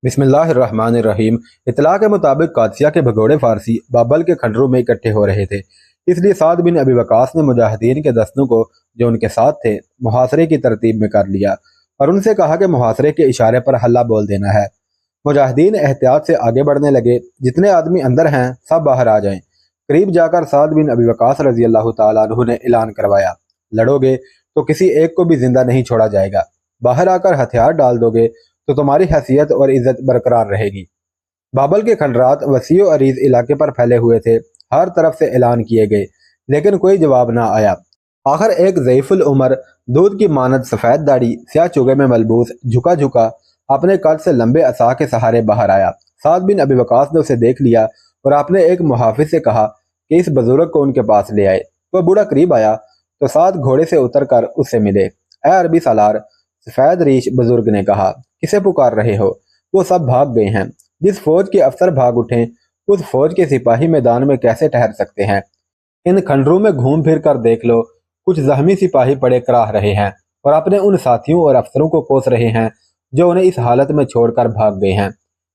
बिस्मिल्लाहिर्रहमानिर्रहीम। इत्तला के मुताबिक कादसिया के भगोड़े फारसी बाबल के खंडरों में इकट्ठे हो रहे थे। इसलिए साद बिन अबी वकास ने मुजाहिदीन के दस्तों को जो उनके साथ थे मुहासरे की तरतीब में कर लिया और उनसे कहा कि मुहासरे के इशारे पर हल्ला बोल देना है। मुजाहिदीन एहतियात से आगे बढ़ने लगे। जितने आदमी अंदर हैं सब बाहर आ जाएं। करीब जाकर साद बिन अबी वकास रजी अल्लाह तआला अन्हु ने ऐलान करवाया, लड़ोगे तो किसी एक को भी जिंदा नहीं छोड़ा जाएगा। बाहर आकर हथियार डाल दोगे तो तुम्हारी हैसियत और इज्जत बरकरार रहेगी। बाबल के खंडरात वसी और अरीज इलाके पर फैले हुए थे। हर तरफ से ऐलान किए गए लेकिन कोई जवाब ना आया। आखिर एक ज़ईफुल उमर, दूध की मानद सफ़ेद दाढ़ी, स्याह चुगे में मलबूस, झुका झुका अपने कद से लंबे असा के सहारे बाहर आया। साद बिन अबी वकास ने उसे देख लिया और आपने एक मुहाफिज से कहा कि इस बुजुर्ग को उनके पास ले आए। वह बूढ़ा करीब आया तो साद घोड़े से उतर कर उससे मिले। ए अरबी सालार, सफ़ेद रीश बुजुर्ग ने कहा, किसे पुकार रहे हो? वो सब भाग गए हैं। जिस फौज के अफसर भाग उठे उस फौज के सिपाही मैदान में कैसे ठहर सकते हैं? इन खंडरों में घूम फिर कर देख लो, कुछ जख्मी सिपाही पड़े कराह रहे हैं और अपने उन साथियों और अफसरों को कोस रहे हैं जो उन्हें इस हालत में छोड़कर भाग गए हैं।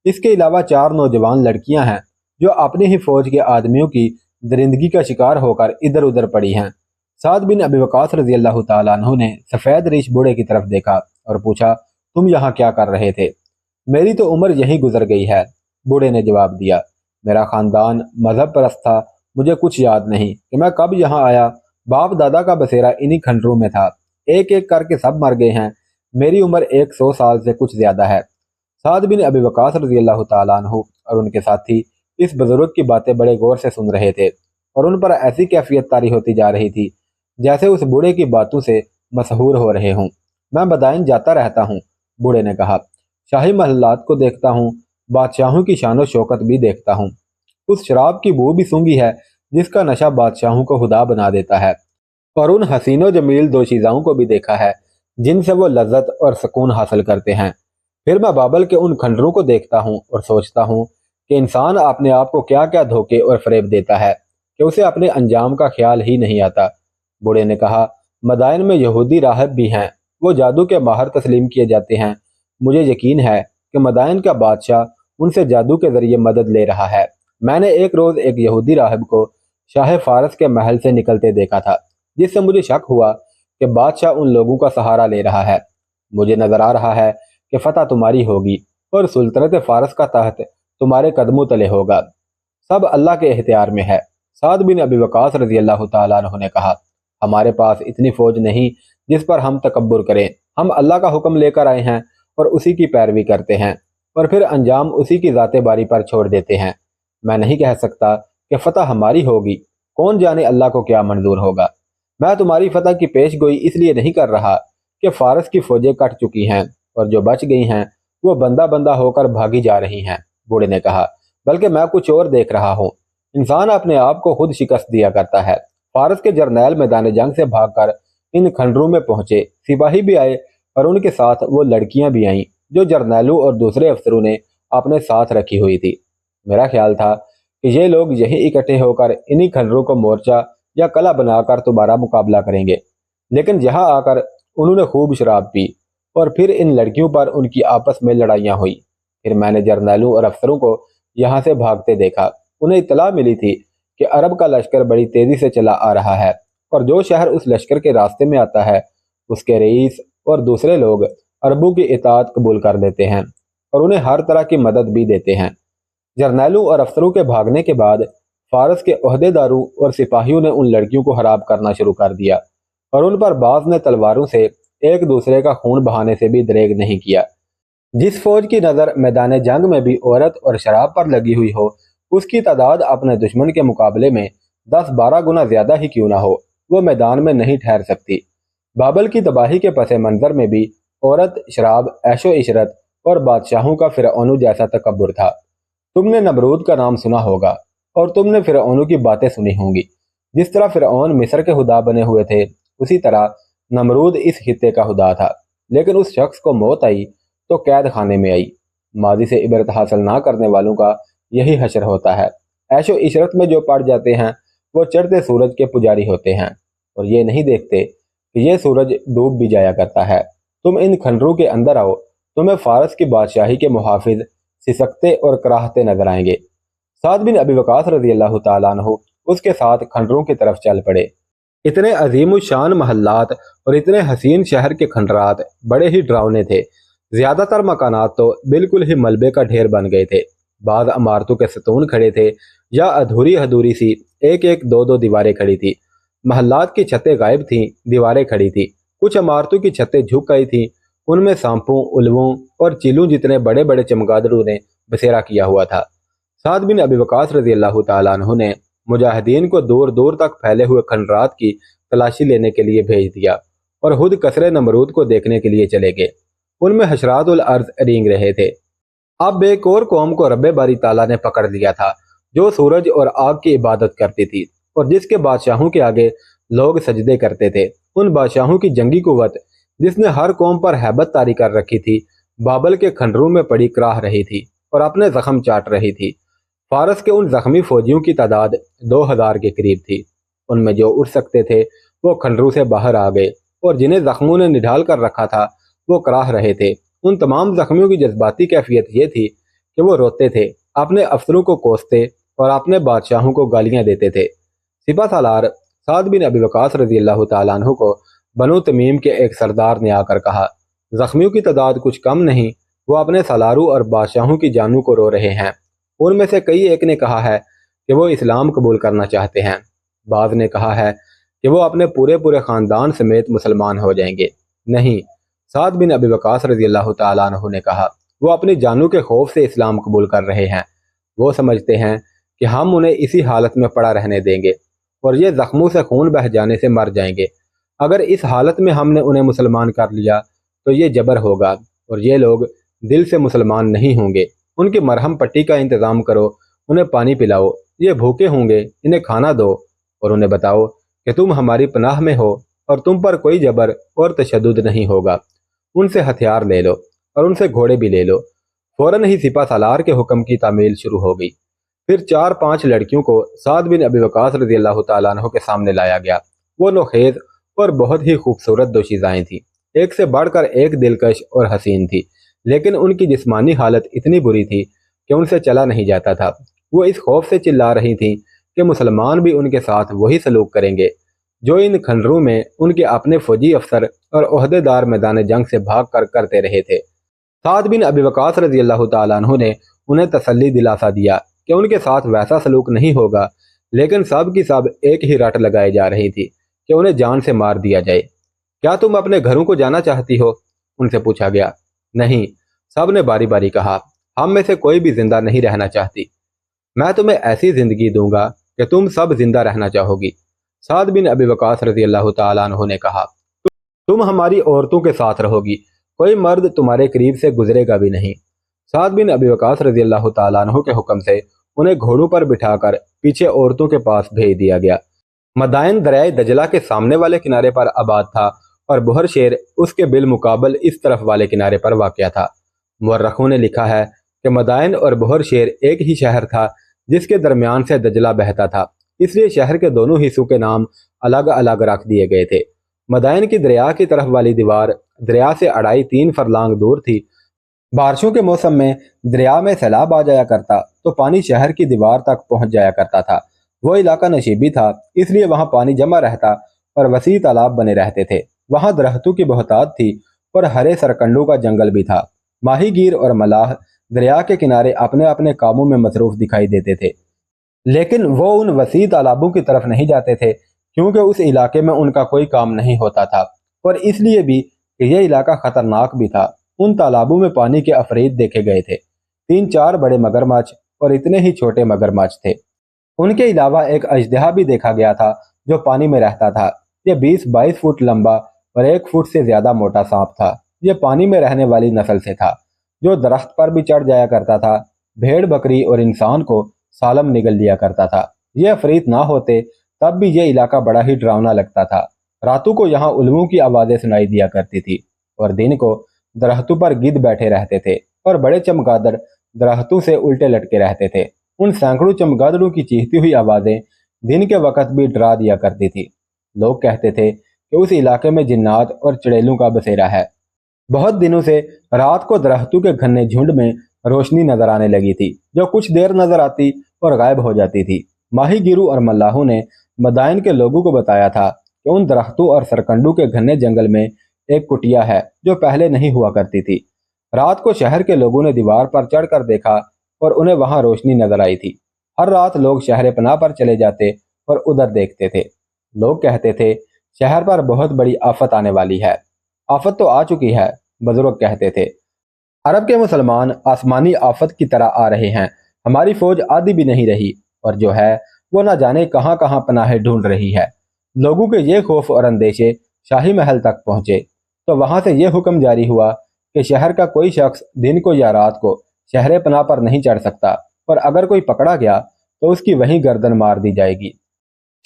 इसके अलावा 4 नौजवान लड़कियां हैं जो अपनी ही फौज के आदमियों की दरिंदगी का शिकार होकर इधर उधर पड़ी हैं। साद बिन अबी वकास रजी अल्लाह तआला अन्हु ने सफ़ेद रीश बूढ़े की तरफ देखा और पूछा, तुम यहाँ क्या कर रहे थे? मेरी तो उम्र यहीं गुजर गई है, बूढ़े ने जवाब दिया। मेरा खानदान मजहब परस्त था, मुझे कुछ याद नहीं कि मैं कब यहाँ आया। बाप दादा का बसेरा इन्हीं खंडरों में था। एक एक करके सब मर गए हैं। मेरी उम्र 100 साल से कुछ ज्यादा है। साद बिन अबी वकास रजी अल्लाह तआला अन्हु और उनके साथी इस बुजुर्ग की बातें बड़े गौर से सुन रहे थे और उन पर ऐसी कैफियत तारी होती जा रही थी जैसे उस बूढ़े की बातों से मशहूर हो रहे हों। मैं बदायूं जाता रहता हूँ, बूढ़े ने कहा। शाही महलात को देखता हूँ, बादशाहों की शान शौकत भी देखता हूँ। उस शराब की बू भी सूंघी है जिसका नशा बादशाहों को हुदा बना देता है और उन हसीनो जमील दोशीज़ाओं को भी देखा है जिनसे वो लज्जत और सुकून हासिल करते हैं। फिर मैं बाबल के उन खंडरों को देखता हूँ और सोचता हूँ कि इंसान अपने आप को क्या क्या धोखे और फरेब देता है कि उसे अपने अंजाम का ख्याल ही नहीं आता। बूढ़े ने कहा, मदाइन में यहूदी राहब भी हैं, वो जादू के माहर तस्लीम किए जाते हैं। मुझे यकीन है कि मदाइन का बादशाह उनसे जादू के जरिए मदद ले रहा है। मैंने एक रोज एक यहूदी राहब को शाह फारस के महल से निकलते देखा था, जिससे मुझे शक हुआ कि बादशाह उन लोगों का सहारा ले रहा है। मुझे नजर आ रहा है कि फतह तुम्हारी होगी और सुल्तनत फारस का तख्त तुम्हारे कदमों तले होगा। सब अल्लाह के इख्तियार में है। साद बिन अबी वकास रजी अल्लाह तआला अन्हु ने कहा, हमारे पास इतनी फौज नहीं जिस पर हम तकब्बुर करें। हम अल्लाह का हुक्म लेकर आए हैं और उसी की पैरवी करते हैं और फिर अंजाम उसी की ज़ाते बारी पर छोड़ देते हैं। मैं नहीं कह सकता कि फतह हमारी होगी, कौन जाने अल्लाह को क्या मंजूर होगा। मैं तुम्हारी फतह की पेश गोई इसलिए नहीं कर रहा कि फारस की फौजें कट चुकी हैं और जो बच गई हैं वो बंदा बंदा होकर भागी जा रही हैं, बूढ़े ने कहा, बल्कि मैं कुछ और देख रहा हूँ। इंसान अपने आप को खुद शिकस्त दिया करता है। फारस के जर्नैल मैदान जंग से भागकर इन खंडरों में पहुंचे। सिपाही भी आए और उनके साथ वो लड़कियां भी आईं जो जर्नैलों और दूसरे अफसरों ने अपने साथ रखी हुई थी। मेरा ख्याल था कि ये लोग यहीं इकट्ठे होकर इन्हीं खंडरों को मोर्चा या कला बनाकर दोबारा मुकाबला करेंगे, लेकिन यहाँ आकर उन्होंने खूब शराब पी और फिर इन लड़कियों पर उनकी आपस में लड़ाइयाँ हुई। फिर मैंने जर्नैलों और अफसरों को यहाँ से भागते देखा। उन्हें इत्तला मिली थी कि अरब का लश्कर बड़ी तेजी से चला आ रहा है और जो शहर उस लश्कर के रास्ते में आता है उसके रईस और दूसरे लोग अरबों की इताअत कबूल कर लेते हैं और उन्हें हर तरह की मदद भी देते हैं। जर्नैलों और अफसरों के भागने के बाद फारस के ओहदेदारों और सिपाहियों ने उन लड़कियों को हराब करना शुरू कर दिया और उन पर बाज ने तलवारों से एक दूसरे का खून बहाने से भी दरेग नहीं किया। जिस फौज की नज़र मैदान जंग में भी औरत और शराब पर लगी हुई हो उसकी तादाद अपने दुश्मन के मुकाबले में 10-12 गुना ज्यादा ही क्यों ना हो, वो मैदान में नहीं ठहर सकती। बाबल की तबाही के पस मंजर में भी औरत, शराब, ऐशो इशरत और बादशाहों का फिरौनों जैसा तकब्बुर था। तुमने नमरूद का नाम सुना होगा और तुमने फिरौनों की बातें सुनी होंगी। जिस तरह फिरौन मिस्र के खुदा बने हुए थे उसी तरह नमरूद इस खित्ते का खुदा था। लेकिन उस शख्स को मौत आई तो कैद खाने में आई। माजी से इबरत हासिल ना करने वालों का यही हशर होता है। ऐशो इशरत में जो पड़ जाते हैं वो चढ़ते सूरज के पुजारी होते हैं और ये नहीं देखते कि ये सूरज डूब भी जाया करता है। तुम इन खंडरों के अंदर आओ, तुम्हें फारस की बादशाही के मुहाफिज सिसकते और कराहते नजर आएंगे। साद बिन अबी वकास रजी अल्लाह तआला अन्हु उसके साथ खंडरों की तरफ चल पड़े। इतने अजीम शान महल्लात और इतने हसीन शहर के खंडरात बड़े ही डरावने थे। ज्यादातर मकानात तो बिल्कुल ही मलबे का ढेर बन गए थे। बाद इमारतों के सतून खड़े थे या अधूरी अधूरी सी एक एक दो दो दीवारें खड़ी थी। महल्लात की छतें गायब थीं, दीवारें खड़ी थी। कुछ इमारतों की छतें झुक गई थीं, उनमें सांपों, उल्वों और चीलों जितने बड़े बड़े चमगादड़ों ने बसेरा किया हुआ था। साद बिन अबी वकास रजी अल्लाह तआला अन्हु ने मुजाहिदीन को दूर दूर तक फैले हुए खंडरात की तलाशी लेने के लिए भेज दिया और खुद कसरे नमरूद को देखने के लिए चले गए। उनमें हशरातुल अर्ज रेंग रहे थे। अब एक और कौम को रब्बे बारी ताला ने पकड़ लिया था, जो सूरज और आग की इबादत करती थी और जिसके बादशाहों के आगे लोग सजदे करते थे। उन बादशाहों की जंगी कुव्वत जिसने हर कौम पर हैबत तारी कर रखी थी, बाबल के खंडरों में पड़ी कराह रही थी और अपने जख्म चाट रही थी। फारस के उन जख्मी फौजियों की तादाद 2000 के करीब थी। उनमें जो उठ सकते थे वो खंडरों से बाहर आ गए और जिन्हें जख्मों ने निढाल कर रखा था वो कराह रहे थे। उन तमाम जख्मियों की जज्बाती कैफियत ये थी कि वो रोते थे, अपने अफसरों को कोसते और अपने बादशाहों को गालियां देते थे। सिपा सालार साद बिन अबी वकास रजी अल्लाह तआला अन्हु को बनु तमीम के एक सरदार ने आकर कहा, जख्मियों की तादाद कुछ कम नहीं, वो अपने सालारों और बादशाहों की जानों को रो रहे हैं। उनमें से कई एक ने कहा है कि वो इस्लाम कबूल करना चाहते हैं। बाज़ ने कहा है कि वो अपने पूरे पूरे ख़ानदान समेत मुसलमान हो जाएंगे। नहीं, साद बिन अबी वकास रजी अल्लाह तआला अन्हु ने कहा, वो अपनी जानों के खौफ से इस्लाम कबूल कर रहे हैं। वो समझते हैं कि हम उन्हें इसी हालत में पड़ा रहने देंगे और ये जख्मों से खून बह जाने से मर जाएंगे। अगर इस हालत में हमने उन्हें मुसलमान कर लिया तो ये जबर होगा और ये लोग दिल से मुसलमान नहीं होंगे। उनकी मरहम पट्टी का इंतज़ाम करो, उन्हें पानी पिलाओ, ये भूखे होंगे, इन्हें खाना दो और उन्हें बताओ कि तुम हमारी पनाह में हो और तुम पर कोई जबर और तशद्दुद नहीं होगा। उनसे हथियार ले लो और उनसे घोड़े भी ले लो। फौरन ही सिपा सालार के हुक्म की तामील शुरू हो गई। फिर 4-5 लड़कियों को साद बिन अबी वकास रजी अल्लाह तआला अन्हु के सामने लाया गया। वो नोखेज और बहुत ही खूबसूरत दोशीज़ाएं थीं, एक से बढ़कर एक दिलकश और हसीन थी, लेकिन उनकी जिस्मानी हालत इतनी बुरी थी कि उनसे चला नहीं जाता था। वो इस खौफ से चिल्ला रही थीं कि मुसलमान भी उनके साथ वही सलूक करेंगे जो इन खंडरों में उनके अपने फौजी अफसर और ओहदेदार मैदान जंग से भाग कर करते रहे थे। साद बिन अबी वकास रजी अल्लाह तआला अन्हु ने उन्हें तसल्ली दिलासा दिया कि उनके साथ वैसा सलूक नहीं होगा, लेकिन सब की सब एक ही रट लगाई जा रही थी कि उन्हें जान से मार दिया जाए। क्या तुम अपने घरों को जाना चाहती हो? उनसे पूछा गया। नहीं, सब ने बारी बारी कहा, हम में से कोई भी जिंदा नहीं रहना चाहती। मैं तुम्हें ऐसी जिंदगी दूंगा कि तुम सब जिंदा रहना चाहोगी। साद बिन अबी वकास रजी अल्लाह तआला अन्हु ने कहा, तुम हमारी औरतों के साथ रहोगी, कोई मर्द तुम्हारे करीब से गुजरेगा भी नहीं। साद बिन अबी वकास रजी अल्लाह तआला अन्हु के हुक्म से उन्हें घोड़ों पर बिठाकर पीछे औरतों के पास भेज दिया गया। मदाइन दरियाए दजला के सामने वाले किनारे पर आबाद था और बुहर शेर उसके बिलमुकाबल इस तरफ वाले किनारे पर वाक़या था। मुअर्रखों ने लिखा है कि मदाइन और बुहर शेर एक ही शहर था जिसके दरमियान से दजला बहता था, इसलिए शहर के दोनों हिस्सों के नाम अलग अलग रख दिए गए थे। मदाइन की दरिया की तरफ वाली दीवार दरिया से 2.5-3 फरलांग दूर थी। बारिशों के मौसम में दरिया में सैलाब आ जाया करता तो पानी शहर की दीवार तक पहुंच जाया करता था। वो इलाका नशीबी था, इसलिए वहां पानी जमा रहता और वसी तालाब बने रहते थे। वहां दरख्तों की बहुतात थी और हरे सरकंडों का जंगल भी था। माहीगीर और मलाह दरिया के किनारे अपने अपने कामों में मसरूफ दिखाई देते थे, लेकिन वो उन वसी तालाबों की तरफ नहीं जाते थे क्योंकि उस इलाके में उनका कोई काम नहीं होता था और इसलिए भी कि यह इलाका खतरनाक भी था। उन तालाबों में पानी के अफरीद देखे गए थे, 3-4 बड़े मगरमच्छ और इतने ही छोटे मगरमच्छ थे। उनके अलावा एक अजदहा भी देखा गया था जो पानी में रहता था। यह 20-22 फुट लंबा और 1 फुट से ज्यादा मोटा सांप था। यह पानी में रहने वाली नस्ल से था जो दरख्त पर भी चढ़ जाया करता था। भेड़, बकरी और इंसान को सालम निगल लिया करता था। यह अफरीत ना होते तब भी यह इलाका बड़ा ही डरावना लगता था। रातों को यहाँ उल्लुओं की आवाज़ें सुनाई दिया करती थी और दिन को दरख्तों पर गिद्ध बैठे रहते थे और बड़े चमगादड़ दरख्तों से उल्टे लटके रहते थे। उन सैकड़ों चमगादड़ों की चीखती हुई आवाज़ें दिन के वक्त भी डरा दिया करती थी। लोग कहते थे कि उस इलाके में जिन्नात और चुड़ैलों का बसेरा है। बहुत दिनों से रात को दरख्तों के घने झुंड में روشنی نظر آنے لگی تھی جو کچھ دیر نظر آتی اور غائب ہو جاتی تھی۔ ماہی گیروں اور ملاحوں نے مدائن کے لوگوں کو بتایا تھا کہ ان درختوں اور سرکنڈوں کے گھنے جنگل میں ایک کٹیا ہے جو پہلے نہیں ہوا کرتی تھی۔ رات کو شہر کے لوگوں نے دیوار پر چڑھ کر دیکھا اور انہیں وہاں روشنی نظر آئی تھی۔ ہر رات لوگ شہر پناہ پر چلے جاتے اور ادھر دیکھتے تھے۔ لوگ کہتے تھے شہر پر بہت بڑی آفت آنے والی ہے۔ آفت تو آ چکی ہے، بزرگ کہتے تھے۔ عرب کے مسلمان آسمانی آفت کی طرح آ رہے ہیں، ہماری فوج آدھی بھی نہیں رہی، اور جو ہے وہ نہ جانے کہاں کہاں پناہیں ڈھونڈ رہی ہے۔ لوگوں کے یہ خوف اور اندیشے شاہی محل تک پہنچے تو وہاں سے یہ حکم جاری ہوا کہ شہر کا کوئی شخص دن کو یا رات کو شہر پناہ پر نہیں چڑھ سکتا، اور اگر کوئی پکڑا گیا تو اس کی وہیں گردن مار دی جائے گی۔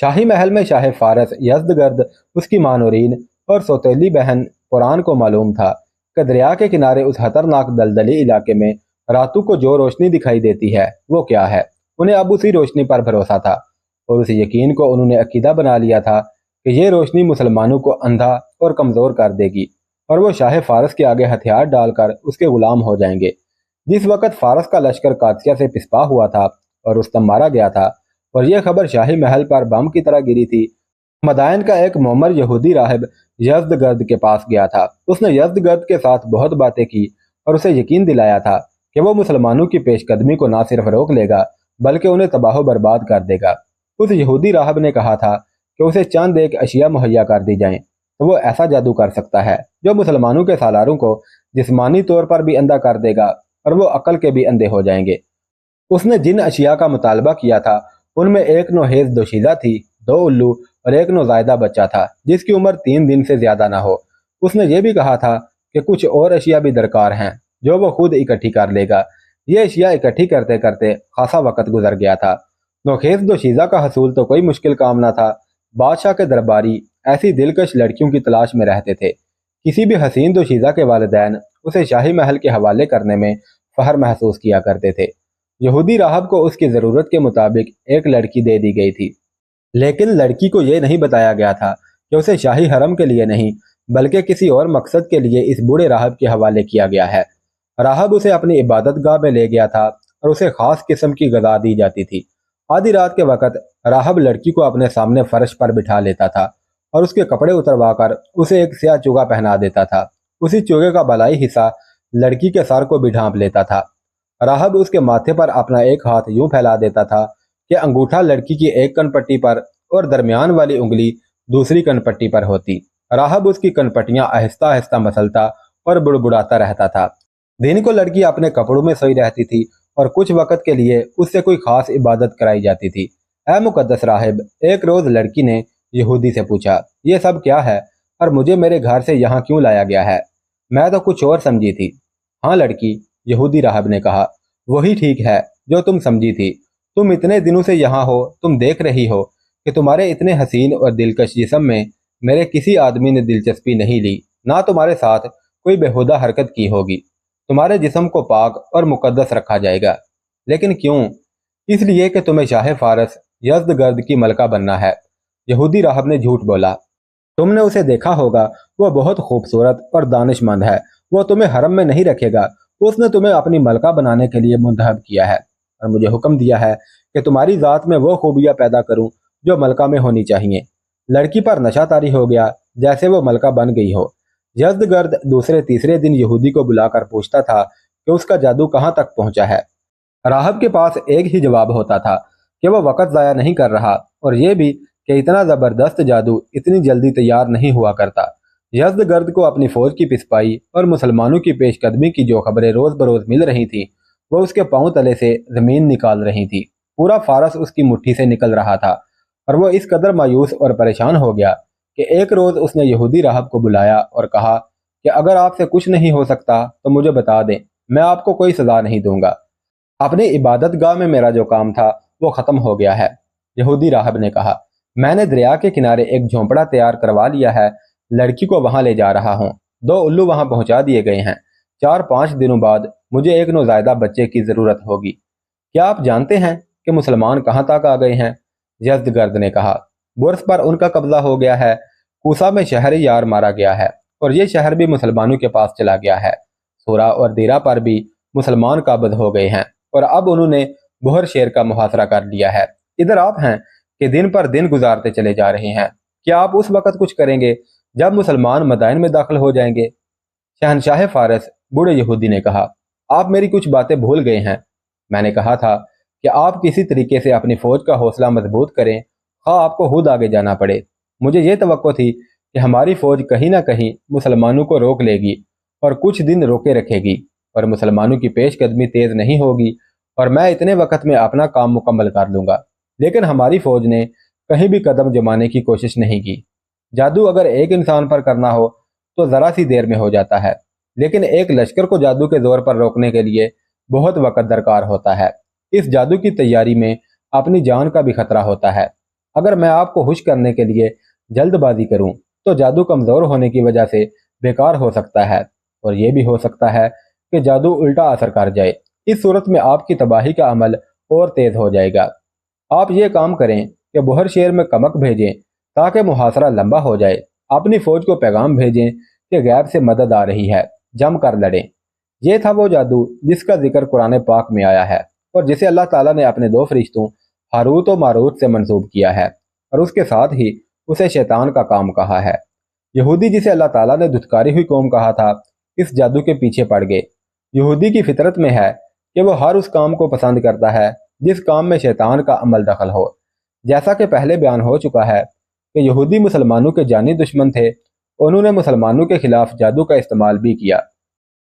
شاہی محل میں شاہ فارس یزدگرد، اس کی ماں نورین اور سوتیلی بہن قرآن کو معلوم تھا کہ دریا کے کنارے اس خطرناک دلدلی علاقے میں راتوں کو جو روشنی دکھائی دیتی ہے وہ کیا ہے۔ انہیں اب اسی روشنی پر بھروسہ تھا، اور اس یقین کو انہوں نے عقیدہ بنا لیا تھا کہ یہ روشنی مسلمانوں کو اندھا اور کمزور کر دے گی، اور وہ شاہ فارس کے آگے ہتھیار ڈال کر اس کے غلام ہو جائیں گے۔ جس وقت فارس کا لشکر قادسیہ سے پسپا ہوا تھا اور رستم مارا گیا تھا اور یہ خبر شاہی محل پر بم کی طرح گری تھی، مدائن کا ایک معمر یہودی راہب یزدگرد کے پاس گیا تھا۔ اس نے یزدگرد کے ساتھ بہت باتیں کی اور اسے یقین دلایا تھا کہ وہ مسلمانوں کی پیش قدمی کو نہ صرف روک لے گا بلکہ انہیں تباہ و برباد کر دے گا۔ اس یہودی راہب نے کہا تھا کہ اسے چند ایک اشیاء مہیا کر دی جائیں تو وہ ایسا جادو کر سکتا ہے جو مسلمانوں کے سالاروں کو جسمانی طور پر بھی اندھا کر دے گا اور وہ عقل کے بھی اندھے ہو جائیں گے۔ اس نے جن اشیاء کا مطالبہ کیا تھا ان میں ایک نوحیز دوشیزہ تھی، 2 الو اور ایک نوزائیدہ بچہ تھا جس کی عمر 3 دن سے زیادہ نہ ہو۔ اس نے یہ بھی کہا تھا کہ کچھ اور اشیاء بھی درکار ہیں جو وہ خود اکٹھی کر لے گا۔ یہ اشیاء اکٹھی کرتے کرتے خاصا وقت گزر گیا تھا۔ نوخیز دوشیزہ کا حصول تو کوئی مشکل کام نہ تھا۔ بادشاہ کے درباری ایسی دلکش لڑکیوں کی تلاش میں رہتے تھے۔ کسی بھی حسین دوشیزہ کے والدین اسے شاہی محل کے حوالے کرنے میں فخر محسوس کیا کرتے تھے۔ یہودی راہب کو اس کی ضرورت کے مطابق ایک لڑکی دے دی گئی تھی، لیکن لڑکی کو یہ نہیں بتایا گیا تھا کہ اسے شاہی حرم کے لیے نہیں بلکہ کسی اور مقصد کے لیے اس بوڑھے راہب کے حوالے کیا گیا ہے۔ راہب اسے اپنی عبادت گاہ میں لے گیا تھا اور اسے خاص قسم کی غذا دی جاتی تھی۔ آدھی رات کے وقت راہب لڑکی کو اپنے سامنے فرش پر بٹھا لیتا تھا اور اس کے کپڑے اتروا کر اسے ایک سیاہ چوگا پہنا دیتا تھا۔ اسی چوگے کا بالائی حصہ لڑکی کے سر کو بھی ڈھانپ لیتا تھا۔ راہب اس کے ماتھے پر اپنا ایک ہاتھ یوں پھیلا دیتا تھا کہ انگوٹھا لڑکی کی ایک کن پٹی پر اور درمیان والی انگلی دوسری کن پٹی پر ہوتی۔ راہب اس کی کن پٹیاں آہستہ آہستہ مسلتا اور بڑبڑاتا رہتا تھا۔ دن کو لڑکی اپنے کپڑوں میں سوئی رہتی تھی اور کچھ وقت کے لیے اس سے کوئی خاص عبادت کرائی جاتی تھی۔ اے مقدس راہب، ایک روز لڑکی نے یہودی سے پوچھا، یہ سب کیا ہے اور مجھے میرے گھر سے یہاں کیوں لایا گیا ہے؟ میں تو کچھ اور سمجھی تھی۔ ہاں لڑکی، یہودی راہب نے کہا، وہی ٹھیک ہے جو تم سمجھی تھی۔ تم اتنے دنوں سے یہاں ہو، تم دیکھ رہی ہو کہ تمہارے اتنے حسین اور دلکش جسم میں میرے کسی آدمی نے دلچسپی نہیں لی، نہ تمہارے ساتھ کوئی بےہودہ حرکت کی ہوگی۔ تمہارے جسم کو پاک اور مقدس رکھا جائے گا۔ لیکن کیوں؟ اس لیے کہ تمہیں شاہ فارس یزدگرد کی ملکہ بننا ہے۔ یہودی راہب نے جھوٹ بولا۔ تم نے اسے دیکھا ہوگا، وہ بہت خوبصورت اور دانش مند ہے۔ وہ تمہیں حرم میں نہیں رکھے گا، اس نے تمہیں اپنی ملکہ بنانے کے لیے منتخب کیا ہے اور مجھے حکم دیا ہے کہ تمہاری ذات میں وہ خوبیاں پیدا کروں جو ملکہ میں ہونی چاہیے۔ لڑکی پر نشہ طاری ہو گیا جیسے وہ ملکہ بن گئی ہو۔ یزدگرد دوسرے تیسرے دن یہودی کو بلا کر پوچھتا تھا کہ اس کا جادو کہاں تک پہنچا ہے۔ راہب کے پاس ایک ہی جواب ہوتا تھا کہ وہ وقت ضائع نہیں کر رہا، اور یہ بھی کہ اتنا زبردست جادو اتنی جلدی تیار نہیں ہوا کرتا۔ یزدگرد کو اپنی فوج کی پسپائی اور مسلمانوں کی پیش قدمی کی جو خبریں روز بروز مل رہی تھیں وہ اس کے پاؤں تلے سے زمین نکال رہی تھی۔ پورا فارس اس کی مٹھی سے نکل رہا تھا اور وہ اس قدر مایوس اور پریشان ہو گیا کہ ایک روز اس نے یہودی راہب کو بلایا اور کہا کہ اگر آپ سے کچھ نہیں ہو سکتا تو مجھے بتا دیں، میں آپ کو کوئی سزا نہیں دوں گا۔ اپنی عبادت گاہ میں میرا جو کام تھا وہ ختم ہو گیا ہے۔ یہودی راہب نے کہا، میں نے دریا کے کنارے ایک جھونپڑا تیار کروا لیا ہے، لڑکی کو وہاں لے جا رہا ہوں۔ 2 الو وہاں پہنچا دیے گئے ہیں۔ 4-5 دنوں بعد مجھے ایک نوزائیدہ بچے کی ضرورت ہوگی۔ کیا آپ جانتے ہیں کہ مسلمان کہاں تک آ گئے ہیں؟ یزدگرد نے کہا، برس پر ان کا قبضہ ہو گیا ہے۔ کوسا میں شہری یار مارا گیا ہے اور یہ شہر بھی مسلمانوں کے پاس چلا گیا ہے۔ سورا اور دیرہ پر بھی مسلمان قابض ہو گئے ہیں اور اب انہوں نے بہر شیر کا محاصرہ کر لیا ہے۔ ادھر آپ ہیں کہ دن پر دن گزارتے چلے جا رہے ہیں، کیا آپ اس وقت کچھ کریں گے جب مسلمان مدائن میں داخل ہو جائیں گے؟ شہنشاہ فارس بوڑھے یہودی نے کہا، آپ میری کچھ باتیں بھول گئے ہیں۔ میں نے کہا تھا کہ آپ کسی طریقے سے اپنی فوج کا حوصلہ مضبوط کریں، خواہ آپ کو خود آگے جانا پڑے۔ مجھے یہ توقع تھی کہ ہماری فوج کہیں نہ کہیں مسلمانوں کو روک لے گی اور کچھ دن روکے رکھے گی اور مسلمانوں کی پیش قدمی تیز نہیں ہوگی اور میں اتنے وقت میں اپنا کام مکمل کر لوں گا، لیکن ہماری فوج نے کہیں بھی قدم جمانے کی کوشش نہیں کی۔ جادو اگر ایک انسان پر کرنا ہو تو ذرا سی دیر میں ہو جاتا ہے، لیکن ایک لشکر کو جادو کے زور پر روکنے کے لیے بہت وقت درکار ہوتا ہے۔ اس جادو کی تیاری میں اپنی جان کا بھی خطرہ ہوتا ہے۔ اگر میں آپ کو خوش کرنے کے لیے جلد بازی کروں تو جادو کمزور ہونے کی وجہ سے بیکار ہو سکتا ہے، اور یہ بھی ہو سکتا ہے کہ جادو الٹا اثر کر جائے۔ اس صورت میں آپ کی تباہی کا عمل اور تیز ہو جائے گا۔ آپ یہ کام کریں کہ بہر شیر میں کمک بھیجیں تاکہ محاصرہ لمبا ہو جائے۔ اپنی فوج کو پیغام بھیجیں کہ غیب سے مدد آ رہی ہے، جم کر لڑیں۔ یہ تھا وہ جادو جس کا ذکر قرآن پاک میں آیا ہے اور جسے اللہ تعالیٰ نے اپنے دو فرشتوں ہاروت و ماروت سے منسوب کیا ہے، اور اس کے ساتھ ہی اسے شیطان کا کام کہا ہے۔ یہودی جسے اللہ تعالیٰ نے دھتکاری ہوئی قوم کہا تھا، اس جادو کے پیچھے پڑ گئے۔ یہودی کی فطرت میں ہے کہ وہ ہر اس کام کو پسند کرتا ہے جس کام میں شیطان کا عمل دخل ہو۔ جیسا کہ پہلے بیان ہو چکا ہے کہ یہودی مسلمانوں کے جانی دشمن تھے، انہوں نے مسلمانوں کے خلاف جادو کا استعمال بھی کیا۔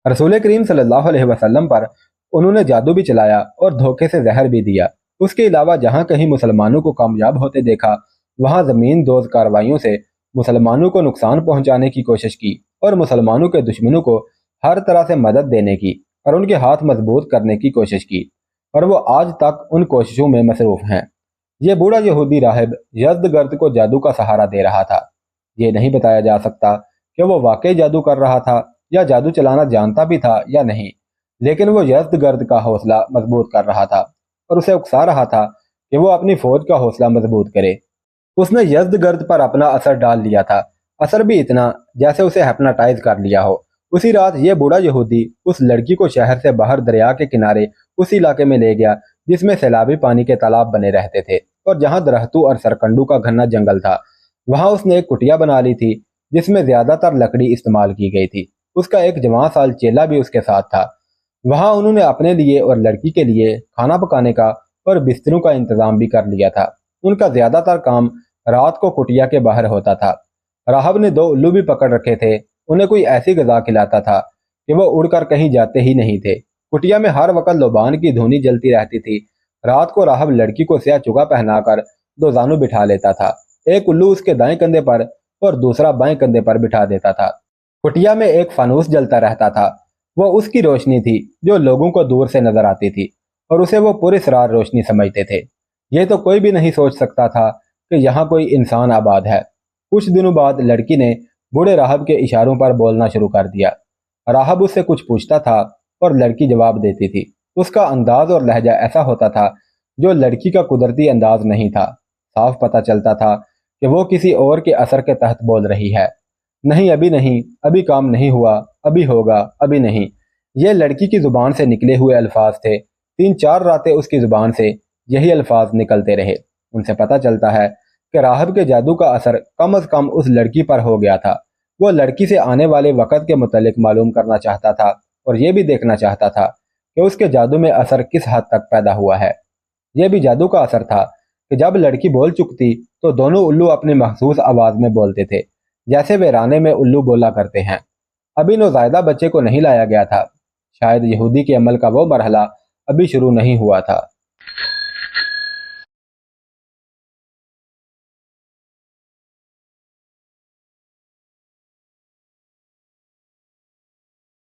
رسول کریم صلی اللہ علیہ وسلم پر انہوں نے جادو بھی چلایا اور دھوکے سے زہر بھی دیا۔ اس کے علاوہ جہاں کہیں مسلمانوں کو کامیاب ہوتے دیکھا، وہاں زمین دوز کارروائیوں سے مسلمانوں کو نقصان پہنچانے کی کوشش کی اور مسلمانوں کے دشمنوں کو ہر طرح سے مدد دینے کی اور ان کے ہاتھ مضبوط کرنے کی کوشش کی، اور وہ آج تک ان کوششوں میں مصروف ہیں۔ یہ بوڑھا یہودی راہب یزدگرد کو جادو کا سہارا دے رہا تھا۔ یہ نہیں بتایا جا سکتا کہ وہ واقعی جادو کر رہا تھا یا جادو چلانا جانتا بھی تھا یا نہیں، لیکن وہ یزدگرد کا حوصلہ مضبوط کر رہا تھا اور اسے اکسا رہا تھا کہ وہ اپنی فوج کا حوصلہ مضبوط کرے۔ اس نے یزدگرد پر اپنا اثر ڈال لیا تھا، اثر بھی اتنا جیسے اسے ہیپناٹائز کر لیا ہو۔ اسی رات یہ بوڑھا یہودی اس لڑکی کو شہر سے باہر دریا کے کنارے اس علاقے میں لے گیا جس میں سیلابی پانی کے تالاب بنے رہتے تھے اور جہاں درختوں اور سرکنڈوں کا گھنا جنگل تھا۔ وہاں اس نے ایک کٹیا بنا لی تھی جس میں زیادہ تر لکڑی استعمال کی گئی تھی۔ اس کا ایک جوان سال چیلا بھی اس کے ساتھ تھا۔ وہاں انہوں نے اپنے لیے اور لڑکی کے لیے کھانا پکانے کا اور بستروں کا انتظام بھی کر لیا تھا۔ ان کا زیادہ تر کام رات کو کٹیا کے باہر ہوتا تھا۔ راہب نے 2 الو بھی پکڑ رکھے تھے، انہیں کوئی ایسی غذا کھلاتا تھا کہ وہ اڑ کر کہیں جاتے ہی نہیں تھے۔ کٹیا میں ہر وقت لوبان کی دھونی جلتی رہتی تھی۔ رات کو راہب لڑکی کو سیاہ چگا پہنا کر 2 زانو بٹھا لیتا تھا، ایک الو اس کے دائیں کندھے پر اور دوسرا بائیں کندھے پر بٹھا دیتا تھا۔ کٹیا میں ایک فانوس جلتا رہتا تھا، وہ اس کی روشنی تھی جو لوگوں کو دور سے نظر آتی تھی اور اسے وہ پراسرار روشنی سمجھتے تھے۔ یہ تو کوئی بھی نہیں سوچ سکتا تھا کہ یہاں کوئی انسان آباد ہے۔ کچھ دنوں بعد لڑکی نے بوڑھے راہب کے اشاروں پر بولنا شروع کر دیا۔ راہب اس سے کچھ پوچھتا تھا اور لڑکی جواب دیتی تھی۔ اس کا انداز اور لہجہ ایسا ہوتا تھا جو لڑکی کا قدرتی انداز نہیں تھا۔ صاف پتہ چلتا تھا کہ وہ کسی اور کے اثر کے تحت بول رہی ہے۔ نہیں، ابھی نہیں، ابھی کام نہیں ہوا، ابھی ہوگا، ابھی نہیں، یہ لڑکی کی زبان سے نکلے ہوئے الفاظ تھے۔ 3-4 راتیں اس کی زبان سے یہی الفاظ نکلتے رہے۔ ان سے پتہ چلتا ہے کہ راہب کے جادو کا اثر کم از کم اس لڑکی پر ہو گیا تھا۔ وہ لڑکی سے آنے والے وقت کے متعلق معلوم کرنا چاہتا تھا اور یہ بھی دیکھنا چاہتا تھا کہ اس کے جادو میں اثر کس حد تک پیدا ہوا ہے۔ یہ بھی جادو کا اثر تھا کہ جب لڑکی بول چکتی تو دونوں الو اپنی مخصوص آواز میں بولتے تھے، جیسے ویرانے میں الو بولا کرتے ہیں۔ ابھی نوزائیدہ بچے کو نہیں لایا گیا تھا، شاید یہودی کے عمل کا وہ مرحلہ ابھی شروع نہیں ہوا تھا۔